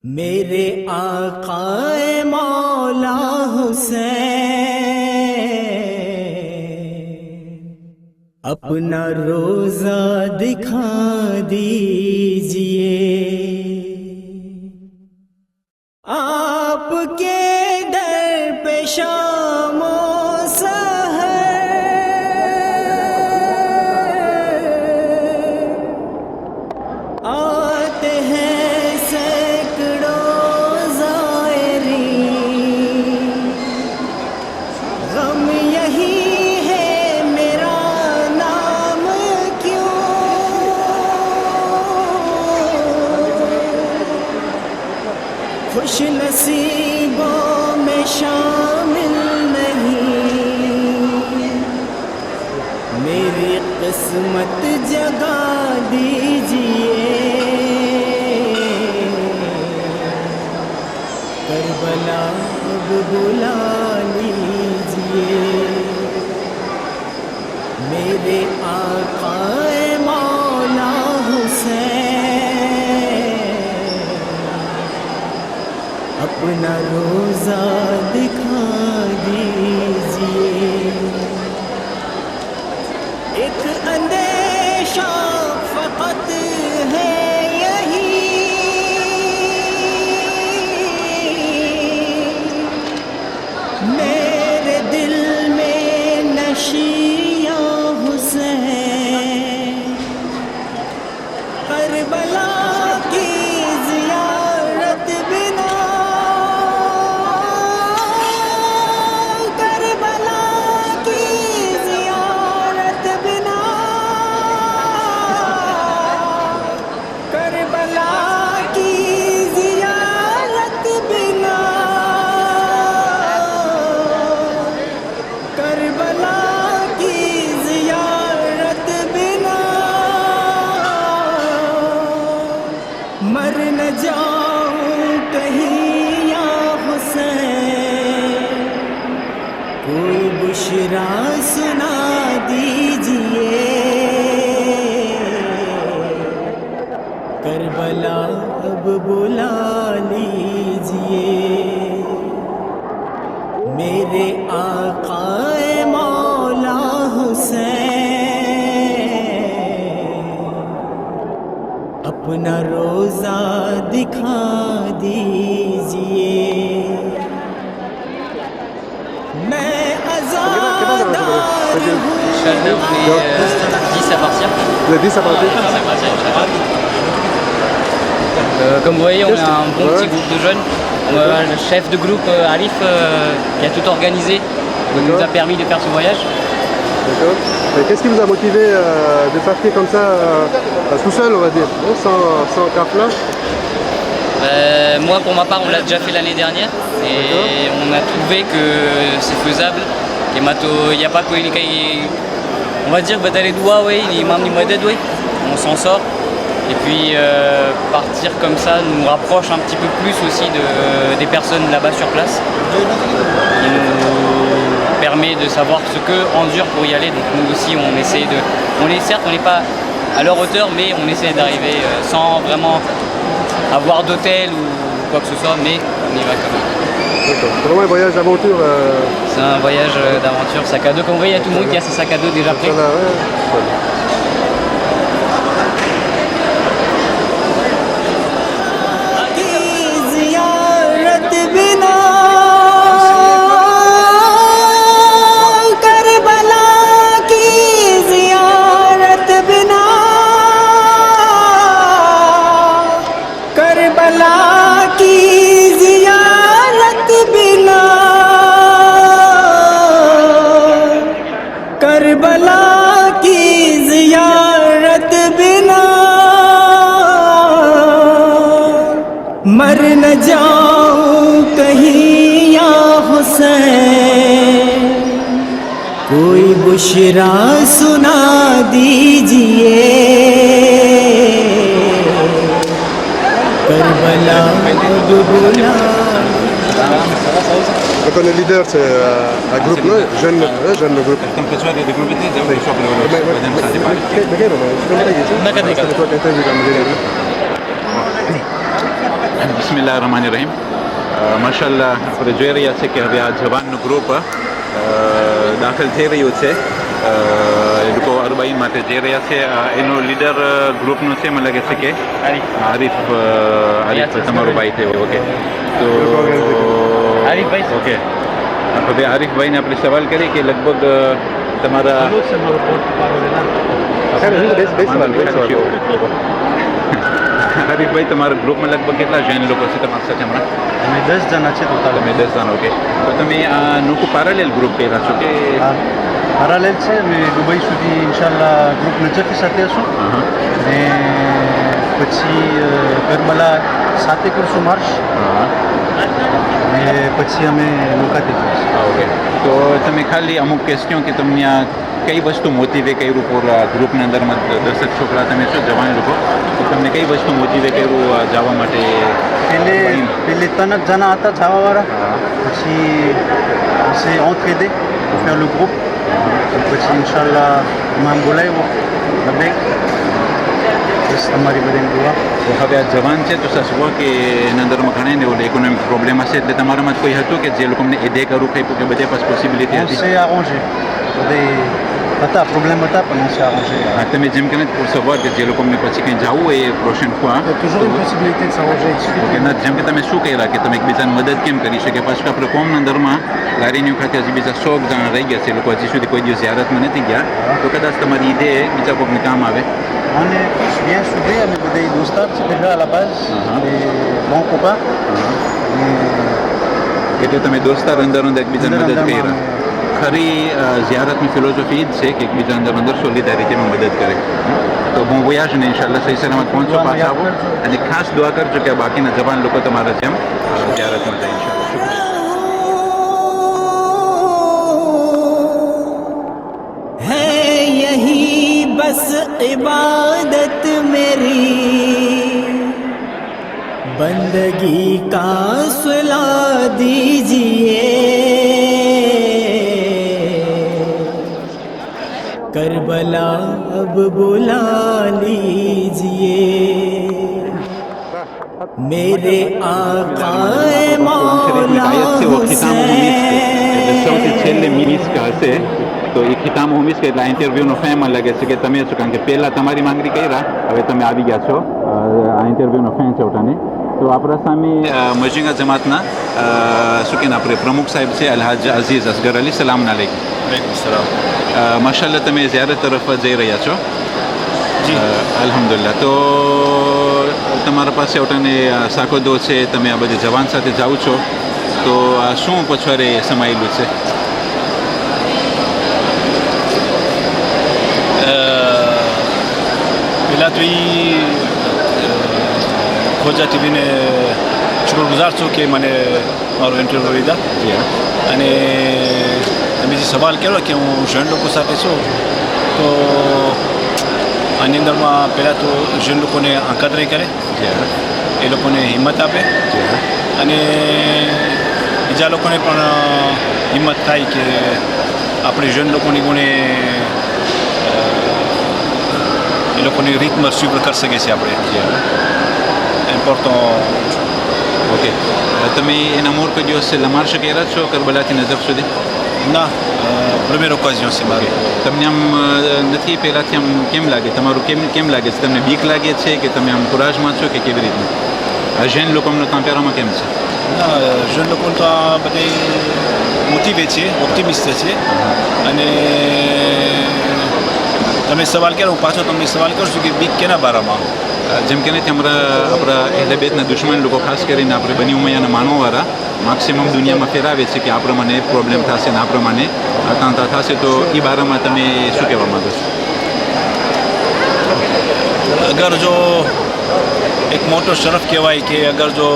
میرے آقا مولا حسین اپنا روزہ دکھا دیجئے، آپ کے در پہ شام و سحر آتے ہیں سینکڑوں زائرین، غم یہی ہے میرا نام کیوں خوش نصیبوں میں شامل نہیں، میری قسمت جگا دیجئے، کربلا اب بلا لیجئے، میرے آقا مولا حسین اپنا روزہ دکھا دیجئے، ایک اندیشہ فقط ہے یہی، میرے دل میں نشیاں حسین، کربلا کی زیارت بنا، کربلا کی زیارت بنا، کربلا کی زیارت بنا، کربلا کی زیارت بنا، مر نہ جاؤں کہیں یا حسین، کوئی بشرا سنا دیجئے، کربلا اب بلا لیجئے، میرے آقا مولا حسین اپنا روزہ دکھا دیجئے، میں آزادار ہوں۔ Inch'Allah, on est 10 à partir. Vous êtes 10 à partir? Comme vous voyez, on a un bon petit groupe de jeunes. Le chef de groupe, Arif, qui a tout organisé, qui nous a permis de faire ce voyage. D'accord. Et qu'est-ce qui vous a motivé de partir comme ça, tout seul, on va dire, sans Kafla? Moi, pour ma part, on l'a déjà fait l'année dernière et on a trouvé que c'est faisable. Il n'y a pas que on va dire les doigts, on s'en sort. Et puis partir comme ça nous rapproche un petit peu plus aussi des personnes là-bas sur place. Il nous permet de savoir ce qu'eux endurent pour y aller. Donc nous aussi, on essaie de... certes, on n'est pas à leur hauteur, mais on essaie d'arriver sans vraiment avoir d'hôtel ou quoi que ce soit, mais on y va quand même. D'accord. C'est vraiment un voyage d'aventure. C'est un voyage d'aventure, sac à dos. Comme vous voyez, il y a tout le monde qui a ses sacs à dos déjà prêts. Voilà, ouais. کربلا کی زیارت بنا، مر نہ جاؤں کہیں یا حسین، کوئی بشرا سنا دیجئے، کربلا بلا۔ Donc on est leader, c'est un groupe, non? Jeune groupe. બિસ્મિલ્લાહિર્રહમાનિર્રહીમ. માશાઅલ્લાહ આપણે જોઈ રહ્યા છે કે હવે આ જવાનનું group દાખલ થઈ રહ્યું છે. એ લોકો અરબાઈન માટે જઈ રહ્યા છે. એનો લીડર ગ્રુપનો છે, મને લાગે છે કે આરિફ તમારો ભાઈ છે. ઓકે, તો આરિફભાઈ. ઓકે, હવે આરિફભાઈને આપણે સવાલ કરીએ કે લગભગ તમારા હરીફભાઈ, તમારા ગ્રુપમાં લગભગ કેટલા જૈન લોકો છે તમારી સાથે હમણાં? અમે 10 જણા છે ટોટલ. તમે 10 જણા. ઓકે, તો તમે આ નોકુ પેરેલલ ગ્રુપ કર્યા છો કે પેરેલલ છે? અમે દુબઈ સુધી ઇન્શાલ્લાહ ગ્રુપ નજફી સાથે હશું અને પછી કરબલા સાથે કરશું માર્ચ અને પછી અમે મુકાતી જઈશું. ઓકે, તો તમે ખાલી અમુક ક્વેશ્ચન કે તમને આ કઈ વસ્તુ મોટિવે કર્યું પૂરા ગ્રુપની અંદરમાં 10 છોકરા તમે છો જવાન લોકો, તો તમને કઈ વસ્તુ મોટિવે કર્યું જવા માટે? પહેલે 3 જણા હતા જવાવાળા, પછી c'est entraidé pour faire le groupe. પછી ઇન્શાલ્લાહ ઇમામ બોલાવ્યો લબેક બસ તમારી બધાની દુઆ. તો હવે આ જવાન છે તો સસવો કે એના અંદરમાં ઘણા ને ઓલે ઇકોનોમિક પ્રોબ્લેમ હશે, એટલે તમારામાં કોઈ હતું કે જે લોકોને એડે કરવું કંઈ કે બધે પાસ પોસિબિલિટી on હતી? s'est arrangé. બધે હતા પ્રોબ્લેમ હતા પણ on s'est arrangé. હા, તમે જેમ કે pour savoir કે જે લોકોને પછી કંઈ જવું હોય એ પ્રોશન fois Il y a toujours une possibilité de s'arranger. Il suffit okay ના, જેમ કે તમે શું કર્યા કે તમે એકબીજાની મદદ કેમ કરી શકે? પાછું આપણે કોમના અંદરમાં લારીની ખાતે હજી બીજા 100 જણા રહી ગયા છે, લોકો હજી સુધી કોઈ દિવસ ઝિયારતમાં નથી ગયા, તો કદાચ તમારી ઈદે બીજા કોઈકને કામ આવે. on est bien soudés avec des dostars, c'est déjà à la base, des bons copains. એટલે તમે દોસ્તાર અંદર અંદર એકબીજાની મદદ કર્યા. ખરી ઝિયારતની ફિલોસોફી જ છે કે એકબીજા અંદર સોલિડારિટીમાં મદદ કરે. તો હું વયાજ ને ઇન્શાલ્લાહ સહી સલામત પહોંચો, પાછા આવો અને ખાસ દુઆ કરજો કે બાકીના જવાન લોકો તમારા જેમ ઝિયારતમાં જાય ઇન્શાલ્લાહ. है यही बस इबादत मेरी, बंदगी का सुला दीजिए, करबला अब बुला लीजिए, मेरे आकाए मौला સૌથી છેલ્લે મિનિસ્ક હશે તો એ ખિતામ હોમીસ કે એટલે આ ઇન્ટરવ્યૂનો ફેમ લાગે છે કે તમે છો, કારણ કે પહેલાં તમારી માંગણી કર્યા, હવે તમે આવી ગયા છો આ ઇન્ટરવ્યૂનો ફેન છે ઓટાને. તો આપણા સામે મજીંગા જમાતના શું કે આપણે પ્રમુખ સાહેબ છે અલહાજ અઝીઝ અસગર અલી. સલામ આલેકુમ. સલામ. માશાલ્લાહ તમે ઝિયારત તરફ જઈ રહ્યા છો? જી અલ્હમ્દુલિલ્લાહ. તો તમારા પાસે ઓટાને સાકોદો છે, તમે આ બધી જવાન સાથે જાઓ છો, તો આ શું પછવાડે સમાયેલું છે? પહેલાં તો એ ખોજા ટીવીને શુક્રગુજાર છું કે મને મારો ઇન્ટરવ્યૂ લીધા. અને તમે જે સવાલ કર્યો કે હું જૈન લોકો સાથે છું, તો આની અંદરમાં પહેલાં તો જૈન લોકોને આંકાદરી કરે, એ લોકોને હિંમત આપે અને બીજા લોકોને પણ હિંમત થાય કે આપણે જૈન લોકોની ગુણે એ લોકોની રીતમાં સ્વીકાર કરી શકીએ છીએ આપણે. ઇમ્પોર્ટન્ટ. ઓકે, તમે એના મોર કોઈ દિવસ લમાર્શ કર્યા છો કરબલાથી નજફ સુધી? ના, પ્રીમિયર ઓકેઝન છે મારી. તમને આમ નથી પહેલાંથી આમ કેમ લાગે, તમારું કેમ લાગે છે? તમને બીક લાગે છે કે તમે આમ કુરાજમાં છો કે કેવી રીતનું? જૈન લોકોનો તાંપેરામાં કેમ છે? ના, જૈન લોકો તો આ બધી મોટિવેટ છે, ઓપ્ટિમિસ્ટ છે. અને તમે સવાલ કર્યો, હું પાછો તમને સવાલ કરું છું કે બીક કેના બારામાં? જેમ કે નથી આપણા અહેલે બેતના દુશ્મન લોકો, ખાસ કરીને આપણે બની ઉમૈયાના માનવવાળા મેક્સિમમ દુનિયામાં ફેરાવે છે કે આ પ્રમાણે પ્રોબ્લેમ થશે ને આ પ્રમાણે તાંતા થશે, તો એ બારામાં તમે શું કહેવા માગો છો? અગર જો એક મોટો શરફ કહેવાય કે અગર જો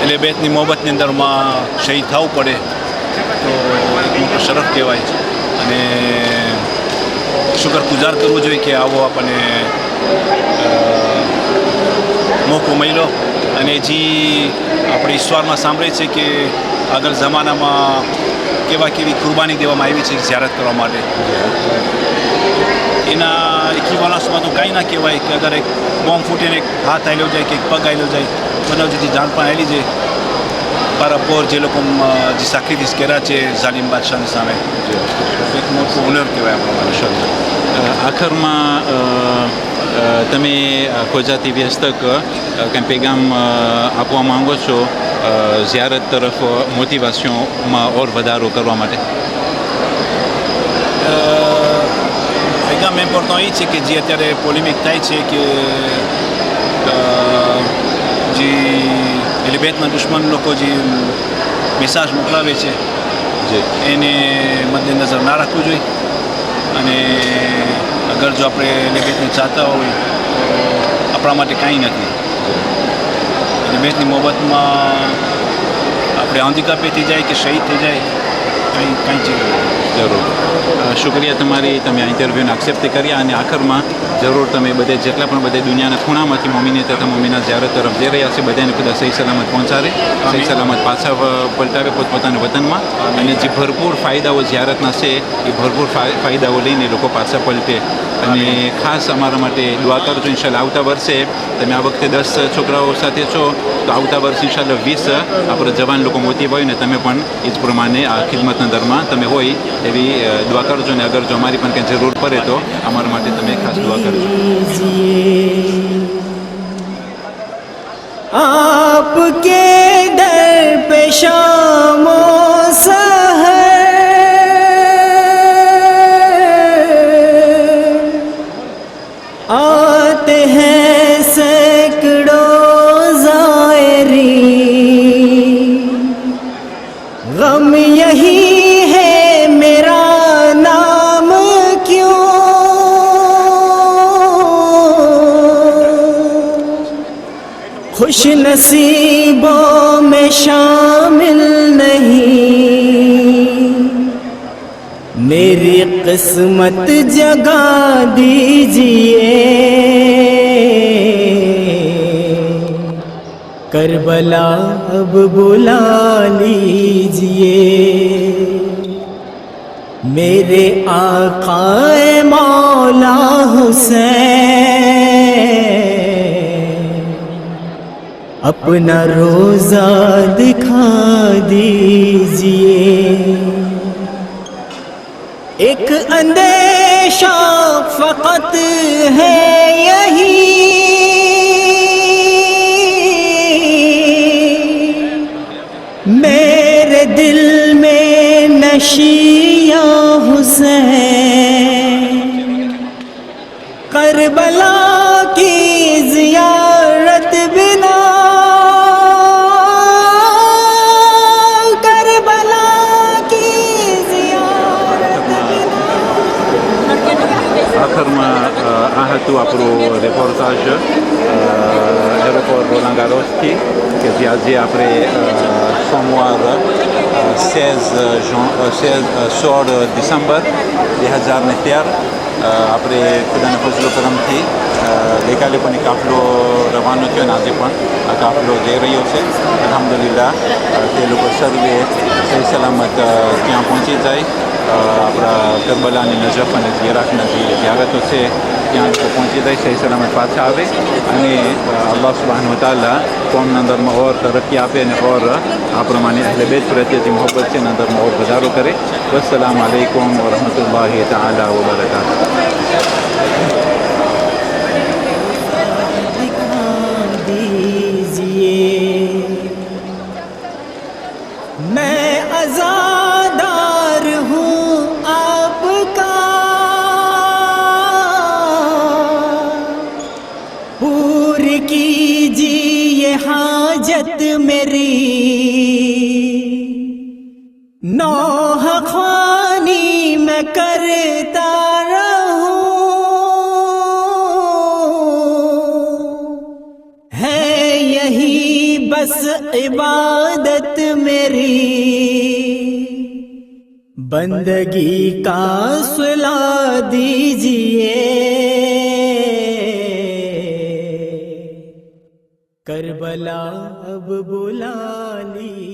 એટલે બેતની મોહબ્બતની અંદરમાં શહીદ થવું પડે તો એક મોટો શરફ કહેવાય. અને શુક્રગુજાર કરવું જોઈએ કે આવો આપણને મોકો મળ્યો. અને જે આપણે ઈશ્વરમાં સાંભળીએ છીએ કે આગળ જમાનામાં કેવી કુરબાની દેવામાં આવી છે ઝિયારત કરવા માટે, એ એના ઇક્વિવલન્સમાં તો કાંઈ ના કહેવાય કે અગર એક બોમ્બ ફૂટીને એક હાથ આવેલો જાય કે એક પગ આવેલો જાય બધા જેથી જાન પણ આવેલી જાય પર અપોર જે લોકો જે સાક્રિફિસ કર્યા છે ઝાલિમ બાદશાહની સામે એક મોટું ઓનર કહેવાય આપણા માટે. આખરમાં તમે ખોજાતી વ્યસ્તક કંઈ પેગામ આપવા માંગો છો ઝિયારત તરફ મોટિવેશનમાં ઓર વધારો કરવા માટે? પેગામ ઇમ્પોર્ટન્ટ એ છે કે જે અત્યારે પોલિમિક થાય છે કે જે એલિબેટના દુશ્મન લોકો જે મેસાજ મોકલાવે છે એને મદ્દેનજર ના રાખવું જોઈએ અને અગર જો આપણે એલિબેટને ચાહતા હોય તો આપણા માટે કાંઈ નથી. એલિબેટની મોહબ્બતમાં આપણે આંધિકા થઈ જાય કે શહીદ થઈ જાય કાંઈ છે. જરૂર શુક્રિયા તમારી, તમે આ ઇન્ટરવ્યૂને એક્સેપ્ટ કર્યા અને આખરમાં જરૂર તમે બધે જેટલા પણ બધે દુનિયાના ખૂણામાંથી મોમીને તથા મોમીના ઝિયારત તરફ જઈ રહ્યા છે બધાને ખુદા સહી સલામત પહોંચાડે, સહી સલામત પાછા પલટાવે પોતપોતાના વતનમાં અને જે ભરપૂર ફાયદાઓ ઝિયારતના છે એ ભરપૂર ફાયદાઓ લઈને લોકો પાછા પલટે. અને ખાસ અમારા માટે દુઆ કરજો. ઇન્શાલ્લાહ આવતા વર્ષે તમે આ વખતે 10 છોકરાઓ સાથે છો તો આવતા વર્ષે ઇન્શાલ્લાહ 20 આપણા જવાન લોકો મોતી હોય ને તમે પણ એ જ પ્રમાણે આ ખિદમતના દરમાં તમે હોય એવી દુઆ કરજો ને અગર જો અમારી પણ કંઈ જરૂર પડે તો અમારા માટે તમે ખાસ દુઆ કરજો. आपके दर पे शामो सहर आते हैं सैकड़ों ज़ायरीन, गम यही है मेरा नाम खुश नसीबों में शामिल नहीं, मेरी किस्मत जगा दीजिए, करबला अब बुला लीजिए, मेरे आक़ाए मौला हुसैन अपना रोज़ा दिखा दीजिए. एक अंदेशा फ़क़त है यही, मेरे दिल में नशिया हुसैन, करबला की ज़ियारत बिना, करबला की ज़ियारत बिना. આખરમાં આ હતું આપણું રિપોર્ટાજ એરોપોર્ટ રોલાંગ ગારોસથી કે જે આજે આપણે સોમવાર 16 ડિસેમ્બર 2013 આપણે ખુદાના ફજલો કરમથી ગઈકાલે પણ એક કાફલો રવાનો થયો અને આજે પણ આ કાફલો જઈ રહ્યો છે. અલ્હમ્દુલિલ્લાહ તે લોકો સર્વે સહી સલામત ત્યાં પહોંચી જાય. આપણા કરબલાની નજફ અને ઈરાકના જે ઝિયારતો છે ત્યાં લોકો પહોંચી જાય, સહી સલામત પાછા આવે અને અલ્લાહ સુબ્હાનહુ તઆલા કોમના અંદરમાં ઓર તરક્કી આપે અને ઓર આ પ્રમાણે અહલે બેત પ્રત્યે જે મોહબ્બત છે એના અંદરમાં ઓર વધારો કરે. વસ્સલામુ અલૈકુમ વરહમતુલ્લાહિ તઆલા વબરકાતુહુ. दिखा दीजिए, मैं आज़ादार हूँ आपका, पूरी कीजिए हाजत मेरी, नौह ख़्वानी मैं करता बस इबादत मेरी, बंदगी का सुला दीजिए, करबला अब बुला ली.